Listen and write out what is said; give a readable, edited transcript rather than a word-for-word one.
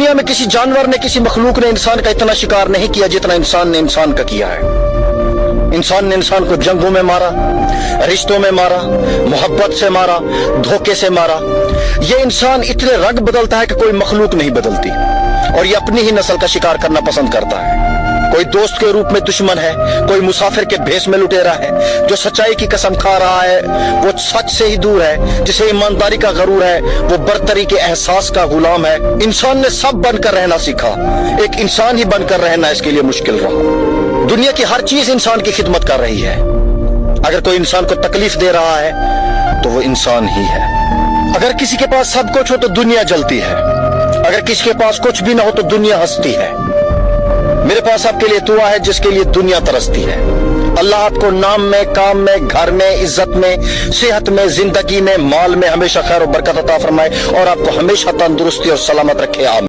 दुनिया में किसी जानवर ने, किसी मखलूक ने इंसान का इतना शिकार नहीं किया जितना इंसान ने इंसान का किया है। इंसान ने इंसान को जंगों में मारा, रिश्तों में मारा, मोहब्बत से मारा, धोखे से मारा। ये इंसान इतने रंग बदलता है कि कोई मखलूक नहीं बदलती, और ये अपनी ही नस्ल का शिकार करना पसंद करता है। कोई दोस्त के रूप में दुश्मन है, कोई मुसाफिर के भेष में लुटेरा है। जो सच्चाई की कसम खा रहा है वो सच से ही दूर है। जिसे ईमानदारी का गरूर है वो बरतरी के एहसास का गुलाम है। इंसान ने सब बनकर रहना सीखा, एक इंसान ही बनकर रहना इसके लिए मुश्किल रहा। दुनिया की हर चीज इंसान की खिदमत कर रही है। अगर कोई इंसान को तकलीफ दे रहा है तो वो इंसान ही है। अगर किसी के पास सब कुछ हो तो दुनिया जलती है, अगर किसी के पास कुछ भी ना हो तो दुनिया हंसती है। मेरे पास आपके लिए दुआ है जिसके लिए दुनिया तरसती है। अल्लाह आपको नाम में, काम में, घर में, इज्जत में, सेहत में, जिंदगी में, माल में हमेशा खैर और बरकत अता फरमाए और आपको हमेशा तंदुरुस्ती और सलामत रखे। आमीन।